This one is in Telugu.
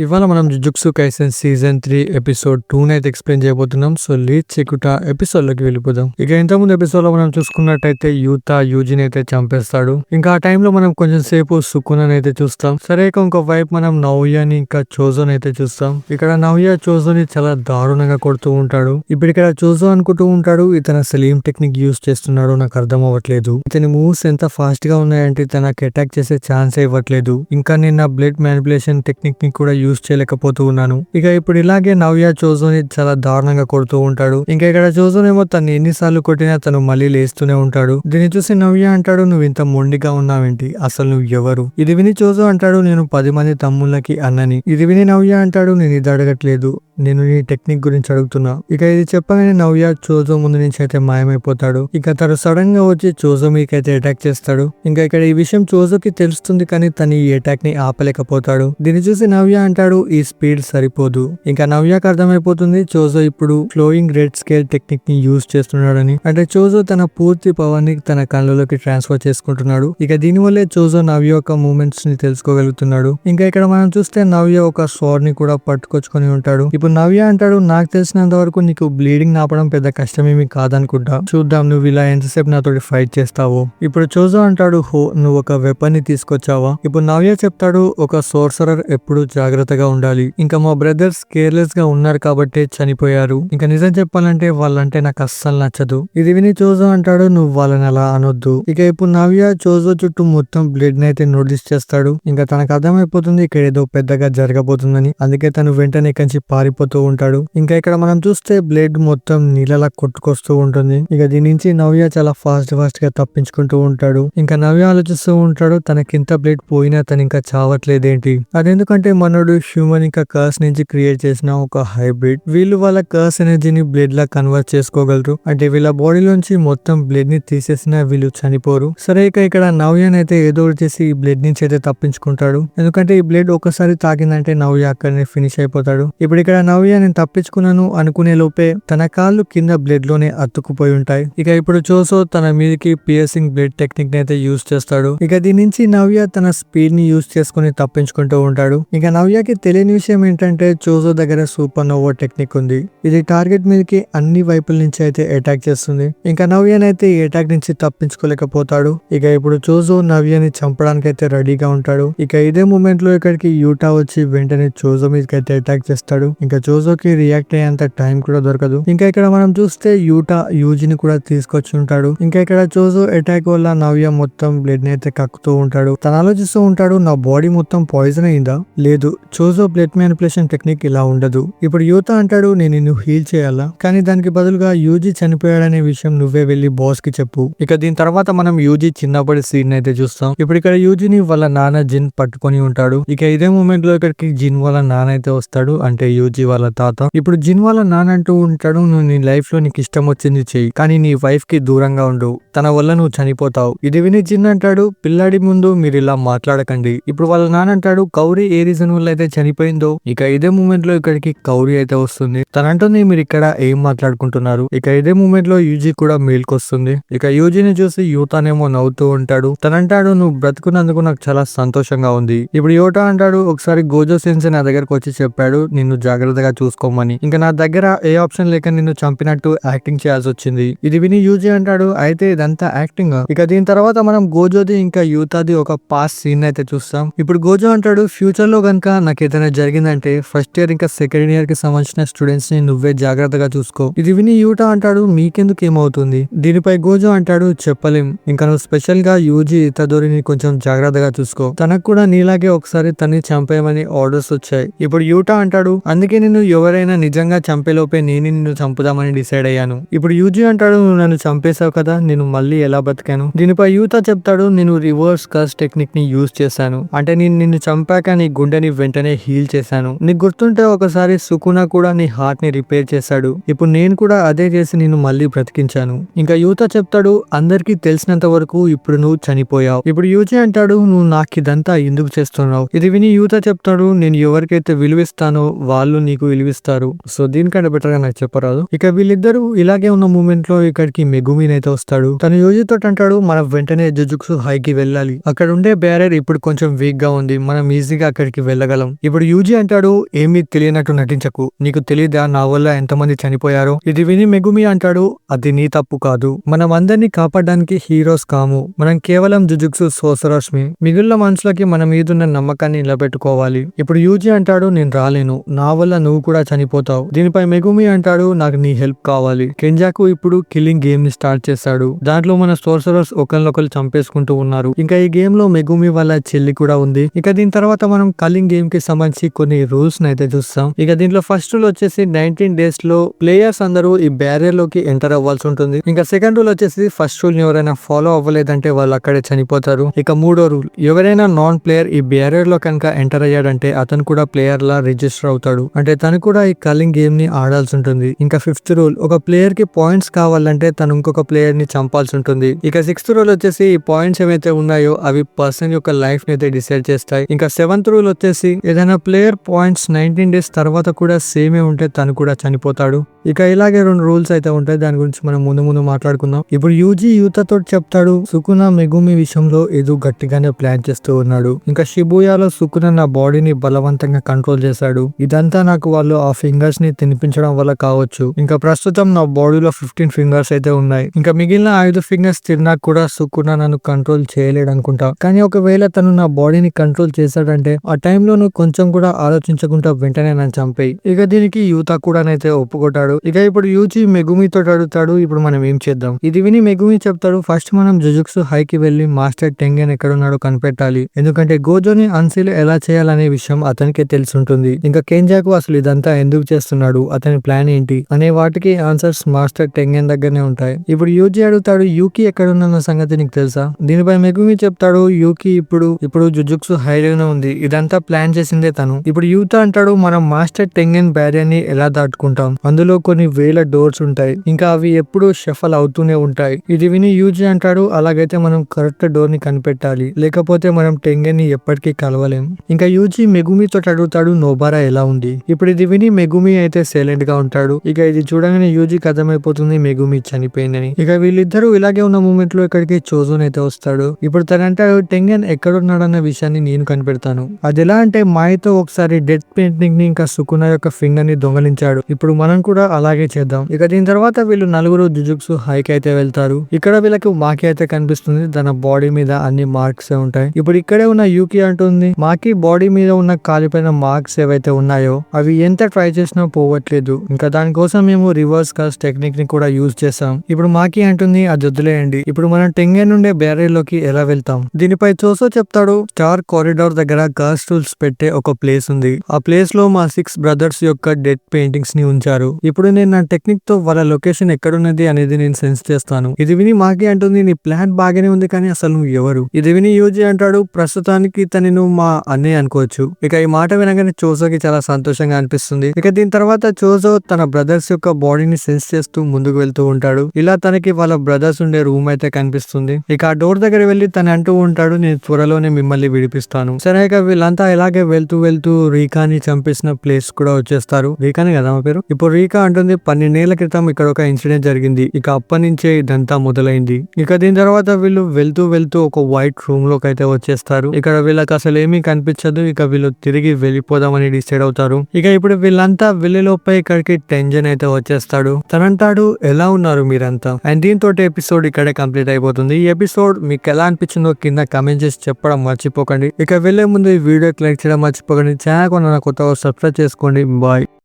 ఇవాళ మనం జుజుట్సు కైసెన్ సీజన్ 3 ఎపిసోడ్ 2 నైతే ఎక్స్ప్లెయిన్ చేయబోతున్నాం. సో లీడ్ చేయకుండా ఎపిసోడ్ లోకి వెళ్ళిపోదాం. ఇక ఇంతకుముందు ఎపిసోడ్ లో మనం చూసుకున్నట్టయితే యూతా యూజిన్ అయితే చంపేస్తాడు. ఇంకా ఆ టైంలో మనం కొంచెం సేపు సుకునన్ అయితే చూస్తాం. సరే ఇక ఇంకో వైపు మనం నవ్యాని ఇంకా చోజోన్ అయితే చూస్తాం. ఇక్కడ నవ్య చోజోని చాలా దారుణంగా కొడుతూ ఉంటాడు. ఇప్పుడు ఇక్కడ చోజో అనుకుంటూ ఉంటాడు ఇతను సలీం టెక్నిక్ యూజ్ చేస్తున్నాడు, నాకు అర్థం అవ్వట్లేదు. ఇతని మూవ్స్ ఎంత ఫాస్ట్ గా ఉన్నాయంటే తనకి అటాక్ చేసే ఛాన్స్ ఇవ్వట్లేదు. ఇంకా నేను బ్లడ్ మ్యానిపులేషన్ టెక్నిక్ ని కూడా యూజ్ చేయలేకపోతూ ఉన్నాను. ఇక ఇప్పుడు ఇలాగే నవ్య చోజోని చాలా దారుణంగా కొడుతూ ఉంటాడు. ఇంకా ఇక్కడ చోజోనేమో తను ఎన్నిసార్లు కొట్టినా తను మళ్ళీ లేస్తూనే ఉంటాడు. దీన్ని చూసి నవ్య అంటాడు, నువ్వు ఇంత మొండిగా ఉన్నావేంటి, అసలు నువ్వు ఎవరు? ఇది విని చోజో అంటాడు, నేను 10 మంది తమ్ముళ్ళకి అన్నని. ఇది విని నవ్య అంటాడు, నేను ఇది అడగట్లేదు, నేను నీ టెక్నిక్ గురించి అడుగుతున్నా. ఇక ఇది చెప్పగానే నవ్య చోజో ముందు నుంచి అయితే మాయమైపోతాడు. ఇక తను సడన్ గా వచ్చి చోజో మీకైతే అటాక్ చేస్తాడు. ఇంకా ఇక్కడ ఈ విషయం చోజోకి తెలుస్తుంది, కానీ తను ఈ అటాక్ ని ఆపలేకపోతాడు. దీన్ని చూసి నవ్య అంటాడు, ఈ స్పీడ్ సరిపోదు. ఇంకా నవ్యకు అర్థమైపోతుంది చోజో ఇప్పుడు ఫ్లోయింగ్ రెడ్ స్కేల్ టెక్నిక్ ని యూజ్ చేస్తున్నాడని. అంటే చోజో తన పూర్తి పవర్ ని తన కళ్ళలోకి ట్రాన్స్ఫర్ చేసుకుంటున్నాడు. ఇక దీనివల్లే చోజో నవ్య యొక్క మూమెంట్స్ ని తెలుసుకోగలుగుతున్నాడు. ఇంకా ఇక్కడ మనం చూస్తే నవ్య ఒక స్వార్డ్ ని కూడా పట్టుకొచ్చుకొని ఉంటాడు. ఇప్పుడు నవ్య అంటాడు, నాకు తెలిసినంత వరకు నీకు బ్లీడింగ్ ఆపడం పెద్ద కష్టమేమి కాదనుకుంటా, చూద్దాం నువ్వు ఇలా ఎంతసేపు నాతోటి ఫైట్ చేస్తావో. ఇప్పుడు చోజో అంటాడు, హో నువ్వు ఒక వెపన్ ని తీసుకొచ్చావా? ఇప్పుడు నవ్య చెప్తాడు, ఒక సోర్సరర్ ఎప్పుడు జాగ్రత్తగా ఉండాలి. ఇంకా మా బ్రదర్స్ కేర్లెస్ గా ఉన్నారు కాబట్టే చనిపోయారు. ఇంకా నిజం చెప్పాలంటే వాళ్ళంటే నాకు అస్సలు నచ్చదు. ఇది విని చోజో అంటాడు, నువ్వు వాళ్ళని అలా అనొద్దు. ఇక ఇప్పుడు నవ్య చోజో చుట్టూ మొత్తం బ్లడ్ ని అయితే నోటీస్ చేస్తాడు. ఇంకా తనకు అర్థమైపోతుంది ఇక్కడ ఏదో పెద్దగా జరగబోతుందని. అందుకే తను వెంటనే కంచి పారిపోతూ ఉంటాడు. ఇంకా ఇక్కడ మనం చూస్తే బ్లడ్ మొత్తం నీళ్ళలా కొట్టుకొస్తూ ఉంటుంది. ఇక దీని నుంచి నవ్య చాలా ఫాస్ట్ గా తప్పించుకుంటూ ఉంటాడు. ఇంకా నవ్య ఆలోచిస్తూ ఉంటాడు, తనకింత బ్లడ్ పోయినా తను ఇంకా చావట్లేదేంటి? అదెందుకంటే మనోడు హ్యూమన్ ఇంకా కర్స్ నుంచి క్రియేట్ చేసిన ఒక హైబ్రిడ్. వీళ్ళు వాళ్ళ కర్స్ ఎనర్జీని బ్లడ్ లా కన్వర్ట్ చేసుకోగలరు. అంటే వీళ్ళ బాడీలోంచి మొత్తం బ్లడ్ ని తీసేసినా వీళ్ళు చనిపోరు. సరే ఇక ఇక్కడ నవ్యన్ అయితే ఏదో చేసి ఈ బ్లడ్ నుంచి అయితే తప్పించుకుంటాడు. ఎందుకంటే ఈ బ్లడ్ ఒకసారి తాకిందంటే నవ్య అక్కడనే ఫినిష్ అయిపోతాడు. ఇప్పుడు ఇక్కడ నవ్య నేను తప్పించుకున్నాను అనుకునే లోపే తన కాళ్ళు కింద బ్లడ్ లోనే అతుక్కుపోయి ఉంటాయి. ఇక ఇప్పుడు చోజో తన మీదకి పియర్సింగ్ బ్లడ్ టెక్నిక్ ని అయితే యూజ్ చేస్తాడు. ఇక దీని నుంచి నవ్య తన స్పీడ్ ని యూజ్ చేసుకుని తప్పించుకుంటూ ఉంటాడు. ఇక నవ్యకి తెలియని విషయం ఏంటంటే చోజో దగ్గర సూపర్ నోవో టెక్నిక్ ఉంది. ఇది టార్గెట్ మీదకి అన్ని వైపుల నుంచి అయితే అటాక్ చేస్తుంది. ఇంకా నవ్యనైతే ఈ అటాక్ నుంచి తప్పించుకోలేకపోతాడు. ఇక ఇప్పుడు చోజో నవ్యని చంపడానికి అయితే రెడీగా ఉంటాడు. ఇక ఇదే మూమెంట్ లో ఇక్కడికి యూటా వచ్చి వెంటనే చోజో మీదకి అయితే అటాక్ చేస్తాడు. ఇంకా చోజోకి రియాక్ట్ అయ్యేంత టైం కూడా దొరకదు. ఇంకా ఇక్కడ మనం చూస్తే యూటా యూజిని కూడా తీసుకొచ్చి ఉంటాడు. ఇంకా ఇక్కడ చోజో అటాక్ వల్ల నవ్య మొత్తం బ్లడ్ ని అయితే కక్కుతూ ఉంటాడు. తను ఆలోచిస్తూ ఉంటాడు, నా బాడీ మొత్తం పాయిజన్ అయిందా? లేదు, చోజో బ్లడ్ మ్యానిపులేషన్ టెక్నిక్ ఇలా ఉండదు. ఇప్పుడు యూటా అంటాడు, నేను నిన్ను హీల్ చేయాలా, కానీ దానికి బదులుగా యూజీ చనిపోయాడనే విషయం నువ్వే వెళ్లి బాస్ కి చెప్పు. ఇక దీని తర్వాత మనం యూజీ చిన్నప్పటి సీన్ అయితే చూస్తాం. ఇప్పుడు ఇక్కడ యూజీని వాళ్ళ నాన్న జిన్ పట్టుకొని ఉంటాడు. ఇక ఇదే మూమెంట్ లో ఇక్కడికి జిన్ వాళ్ళ నాన్న అయితే వస్తాడు, అంటే యూజీ వాళ్ళ తాత. ఇప్పుడు జిన్ వాళ్ళ నాన్న అంటూ ఉంటాడు, నువ్వు నీ లైఫ్ లో నీకు ఇష్టం వచ్చింది చెయ్యి, కానీ నీ వైఫ్ కి దూరంగా ఉండు, తన వల్ల నువ్వు చనిపోతావు. ఇది విని జిన్ అంటాడు, పిల్లాడి ముందు మీరు ఇలా మాట్లాడకండి. ఇప్పుడు వాళ్ళ నాన్న అంటాడు, కౌరి ఏ రీజన్ వల్ల అయితే చనిపోయిందో. ఇక ఇదే మూమెంట్ లో ఇక్కడికి కౌరి అయితే వస్తుంది. తనంటుంది, మీరు ఇక్కడ ఏం మాట్లాడుకుంటున్నారు? ఇక ఇదే మూమెంట్ లో యూజీ కూడా మేల్కొస్తుంది. ఇక యూజీని చూసి యూతానేమో నవ్వుతూ ఉంటాడు. తనంటాడు, నువ్వు బ్రతుకున్నందుకు నాకు చాలా సంతోషంగా ఉంది. ఇప్పుడు యూటా అంటాడు, ఒకసారి గోజో సెన్సే నా దగ్గరకు వచ్చి చెప్పాడు నిన్ను జాగ్రత్తగా చూసుకోమని. ఇంకా నా దగ్గర ఏ ఆప్షన్ లేక నిన్ను చంపినట్టు యాక్టింగ్ చేయాల్సి వచ్చింది. ఇది విని యూజీ అంటాడు, అయితే ఇదంతా యాక్టింగ్. ఇక దీని తర్వాత మనం గోజోది ఇంకా యూతాది ఒక పాస్ట్ సీన్ అయితే చూస్తాం. ఇప్పుడు గోజో అంటాడు, ఫ్యూచర్ లో గనక నాకు ఏదైనా జరిగిందంటే ఫస్ట్ ఇయర్ ఇంకా సెకండ్ ఇయర్ కి సంబంధించిన స్టూడెంట్స్ ని నువ్వే జాగ్రత్తగా చూసుకో. ఇది విని యూటా అంటాడు, మీకెందుకు ఏమవుతుంది? దీనిపై గోజో అంటాడు, చెప్పలేం, ఇంకా నువ్వు స్పెషల్ గా యూజీ ఇతదోరిని కొంచెం జాగ్రత్తగా చూసుకో, తనకు కూడా నీలాగే ఒకసారి తన్ని చంపేయమని ఆర్డర్స్ వచ్చాయి. ఇప్పుడు యూటా అంటాడు, అందుకే నేను ఎవరైనా నిజంగా చంపేలోపే నేను నిన్ను చంపుదామని డిసైడ్ అయ్యాను. ఇప్పుడు యూజీ అంటాడు, నువ్వు నన్ను చంపేశావు కదా, నేను మళ్ళీ ఎలా బతికాను? దీనిపై యూతా చెప్తాడు, నేను రివర్స్ కర్స్ టెక్నిక్ ని యూజ్ చేశాను, అంటే నేను నిన్ను చంపాక నీ గుండెని వెంటనే హీల్ చేశాను. నీకు గుర్తుంటే ఒకసారి సుకునా కూడా నీ హార్ట్ ని రిపేర్ చేశాడు, ఇప్పుడు నేను కూడా అదే చేసి నిన్ను మళ్ళీ బ్రతికించాను. ఇంకా యూతా చెప్తాడు, అందరికీ తెలిసినంత వరకు ఇప్పుడు నువ్వు చనిపోయావు. ఇప్పుడు యూజీ అంటాడు, నువ్వు నాకు ఇదంతా ఎందుకు చేస్తున్నావు? ఇది విని యూతా చెప్తాడు, నేను ఎవరికైతే విలువిస్తానో వాళ్ళు నీ నీకు విలువిస్తారు. సో దీనికంటే బెటర్ గా నాకు చెప్పరాదు. ఇక వీళ్ళిద్దరూ ఇలాగే ఉన్న మూమెంట్ లో ఇక్కడికి మెగుమిన్ అయితే వస్తాడు. తను యూజీతో అంటాడు మనం వెంటనే జుజుట్సు హైకి వెళ్ళాలి. అక్కడ ఉండే బ్యారియర్ ఇప్పుడు కొంచెం వీక్ గా ఉంది, మనం ఈజీగా అక్కడికి వెళ్ళగలం. ఇప్పుడు యూజీ అంటాడు ఏమీ తెలియనట్టు నటించకు, నీకు తెలీదా నా వల్ల ఎంతమంది చనిపోయారో. ఇది విని మెగుమి అంటాడు అది నీ తప్పు కాదు, మనం అందరినీ కాపాడడానికి హీరోస్ కాము, మనం కేవలం జుజుట్సు సోసరస్మి. మిగిలిన మనుషులకి మన మీదున్న నమ్మకాన్ని నిలబెట్టుకోవాలి. ఇప్పుడు యూజీ అంటాడు నేను రాలేను, నా వల్ల నువ్వు కూడా చనిపోతావు. దీనిపై మెగుమి అంటాడు నాకు నీ హెల్ప్ కావాలి. కెంజాకు ఇప్పుడు కిల్లింగ్ గేమ్ ని స్టార్ట్ చేస్తాడు. దాంట్లో మన సోర్సరర్స్ ఒకరినొకరు చంపేసుకుంటూ ఉన్నారు. ఇంకా ఈ గేమ్ లో మెగుమి వాళ్ళ చెల్లి కూడా ఉంది. ఇక దీని తర్వాత మనం కల్లింగ్ గేమ్ కి సంబంధించి కొన్ని రూల్స్ అయితే చూస్తాం. ఇక దీంట్లో ఫస్ట్ రూల్ వచ్చేసి 19 days లో ప్లేయర్స్ అందరూ ఈ బ్యారియర్ లోకి ఎంటర్ అవ్వాల్సి ఉంటుంది. ఇంకా సెకండ్ రూల్ వచ్చేసి ఫస్ట్ రూల్ ఎవరైనా ఫాలో అవ్వలేదంటే వాళ్ళు అక్కడే చనిపోతారు. ఇక మూడో రూల్ ఎవరైనా నాన్ ప్లేయర్ ఈ బ్యారియర్ లో కనుక ఎంటర్ అయ్యాడంటే అతను కూడా ప్లేయర్ లా రిజిస్టర్ అవుతాడు, అంటే తను కూడా ఈ కల్లింగ్ గేమ్ ని ఆడాల్సి ఉంటుంది. ఇంకా ఫిఫ్త్ రూల్ ఒక ప్లేయర్ కి పాయింట్స్ కావాలంటే తను ఇంకొక ప్లేయర్ ని చంపాల్సి ఉంటుంది. ఇక సిక్స్త్ రూల్ వచ్చేసి ఈ పాయింట్స్ ఏవైతే ఉన్నాయో అవి పర్సన్ యొక్క లైఫ్ ని అయితే డిసైడ్ చేస్తాయి. ఇంకా సెవెంత్ రూల్ వచ్చేసి ఏదైనా ప్లేయర్ పాయింట్స్ 19 days తర్వాత కూడా సేమే ఉంటే తను కూడా చనిపోతాడు. ఇక ఇలాగే 2 రూల్స్ అయితే ఉంటాయి, దాని గురించి మనం ముందు మాట్లాడుకుందాం. ఇప్పుడు యూజీ యూతతో చెప్తాడు సుకునా మెగుమి విషయంలో ఏదో గట్టిగానే ప్లాన్ చేస్తూ ఉన్నాడు. ఇంకా షిబుయాలో సుకునా నా బాడీని బలవంతంగా కంట్రోల్ చేశాడు. ఇదంతా నాకు వాళ్ళు ఆ ఫింగర్స్ ని తినిపించడం వల్ల కావచ్చు. ఇంకా ప్రస్తుతం నా బాడీలో 15 ఫింగర్స్ అయితే ఉన్నాయి. ఇంకా మిగిలిన 5 ఫింగర్స్ తిన్నా కూడా సుకునా నన్ను కంట్రోల్ చేయలేడు అనుకుంటా. కానీ ఒకవేళ తను నా బాడీని కంట్రోల్ చేశాడంటే ఆ టైంలో నువ్వు కొంచెం కూడా ఆలోచించకుండా వెంటనే నన్ను చంపేయి. ఇక దీనికి యూత కూడానైతే ఒప్పుకుంటాడు. ఇక ఇప్పుడు యూజీ మెగుమితో అడుగుతాడు ఇప్పుడు మనం ఏం చేద్దాం. ఇది విని మెగుమి చెప్తాడు ఫస్ట్ మనం జుజుట్సు హైకి వెళ్లి మాస్టర్ టెంగెన్ ఎక్కడున్నాడో కనిపెట్టాలి. ఎందుకంటే గోజోని అన్సీల్ ఎలా చేయాలనే విషయం అతనికే తెలుసుంటుంది. ఇంకా కెంజాకు అసలు ఇదంతా ఎందుకు చేస్తున్నాడు, అతని ప్లాన్ ఏంటి అనే వాటికి ఆన్సర్స్ మాస్టర్ టెంగెన్ దగ్గరనే ఉంటాయి. ఇప్పుడు యూజీ అడుగుతాడు యూకి ఎక్కడున్న సంగతి నీకు తెలుసా. దీనిపై మెగుమి చెప్తాడు యూకి ఇప్పుడు జుజుట్సు హైలోనే ఉంది, ఇదంతా ప్లాన్ చేసిందే తను. ఇప్పుడు యూత అంటాడు మనం మాస్టర్ టెంగెన్ బ్యారియర్ ని ఎలా దాటుకుంటాం, అందులో కొన్ని వేల డోర్స్ ఉంటాయి, ఇంకా అవి ఎప్పుడు షఫల్ అవుతూనే ఉంటాయి. ఇది విని యూజీ అంటాడు అలాగైతే మనం కరెక్ట్ డోర్ ని కనిపెట్టాలి, లేకపోతే మనం టెంగెన్ ని ఎప్పటికీ కలవలేం. ఇంకా యూజీ మెగుమితో అడుగుతాడు నోబారా ఎలా ఉంది. ఇప్పుడు ఇది విని మెగుమి అయితే సైలెంట్ గా ఉంటాడు. ఇక ఇది చూడగానే యూజీకి అర్థమైపోతుంది మెగుమి చనిపోయిందని. ఇక వీళ్ళిద్దరూ ఇలాగే ఉన్న మూమెంట్ లో ఇక్కడికి చోజోన్ అయితే వస్తాడు. ఇప్పుడు తనంటాడు టెంగెన్ ఎక్కడున్నాడన్న విషయాన్ని నేను కనిపెడతాను. అది ఎలా అంటే మాయతో ఒకసారి డెత్ పెయింటింగ్ ని ఇంకా సుకునా యొక్క ఫింగర్ ని దొంగలించాడు, ఇప్పుడు మనం కూడా అలాగే చేద్దాం. ఇక దీని తర్వాత వీళ్ళు నలుగురు జుజుట్సు హైకి అయితే వెళ్తారు. ఇక్కడ వీళ్ళకి మాకి అయితే కనిపిస్తుంది, తన బాడీ మీద అన్ని మార్క్స్ ఉంటాయి. ఇప్పుడు ఇక్కడే ఉన్న యూకి అంటుంది మాకి బాడీ మీద ఉన్న కాలిపోయిన మార్క్స్ ఏవైతే ఉన్నాయో అవి ఎంత ట్రై చేసినా పోవట్లేదు, ఇంకా దానికోసం మేము రివర్స్ కర్స్ టెక్నిక్ ని కూడా యూజ్ చేసాం. ఇప్పుడు మాకి అంటుంది అది వదిలేయండి, ఇప్పుడు మనం టెంగెన్ నుండే బ్యారియర్ లోకి ఎలా వెళ్తాం. దీనిపై చోసో చెప్తాడు స్టార్ కారిడార్ దగ్గర కర్స్ టూల్స్ పెట్టే ఒక ప్లేస్ ఉంది, ఆ ప్లేస్ లో మా 6 బ్రదర్స్ యొక్క డెడ్ పెయింటింగ్స్ ని ఉంచారు. ఇప్పుడు నేను నా టెక్నిక్ తో వాళ్ళ లొకేషన్ ఎక్కడున్నది అనేది నేను సెన్స్ చేస్తాను. ఇది విని మాకి అంటుంది నీ ప్లాన్ బాగానే ఉంది కానీ అసలు నువ్వు ఎవరు. ఇది విని యూజీ అంటాడు ప్రస్తుతానికి తను మా అన్నయ్య అనుకోవచ్చు. ఇక ఈ మాట వినగానే చోజోకి చాలా సంతోషంగా అనిపిస్తుంది. ఇక దీని తర్వాత చోజో తన బ్రదర్స్ యొక్క బాడీని సెన్స్ చేస్తూ ముందుకు వెళ్తూ ఉంటాడు. ఇలా తనకి వాళ్ళ బ్రదర్స్ ఉండే రూమ్ అయితే కనిపిస్తుంది. ఇక ఆ డోర్ దగ్గర వెళ్లి తను అంటూ ఉంటాడు నేను త్వరలోనే మిమ్మల్ని విడిపిస్తాను. సరే ఇక వీళ్ళంతా ఇలాగే వెళ్తూ రీకాని చంపేసిన ప్లేస్ కూడా వచ్చేస్తారు. రీకానే కదా మా పేరు. ఇప్పుడు రీకా అంటుంది 12 ఏళ్ల క్రితం ఇక్కడ ఒక ఇన్సిడెంట్ జరిగింది, ఇక అప్పటి నుంచే ఇదంతా మొదలైంది. ఇక దీని తర్వాత వీళ్ళు వెళ్తూ ఒక వైట్ రూమ్ లోకి అయితే వచ్చేస్తారు. ఇక్కడ వీళ్ళకి అసలు ఏమీ కనిపించదు. ఇక వీళ్ళు తిరిగి వెళ్ళిపోదామని డిసైడ్ అవుతారు. ఇక ఇప్పుడు వీళ్ళంతా వెళ్ళేలోపై ఇక్కడికి టెంజన్ అయితే వచ్చేస్తాడు. తనంటాడు ఎలా ఉన్నారు మీరంతా. అండ్ దీంతో ఎపిసోడ్ ఇక్కడే కంప్లీట్ అయిపోతుంది. ఈ ఎపిసోడ్ మీకు ఎలా అనిపించిందో కింద కామెంట్ చేసి చెప్పడం మర్చిపోకండి. ఇక వెళ్లే ముందు ఈ వీడియోకి లైక్ చేయడం మర్చిపోకండి. ఛానల్ కొన్న కొత్తగా సబ్స్క్రైబ్ చేసుకోండి. బాయ్.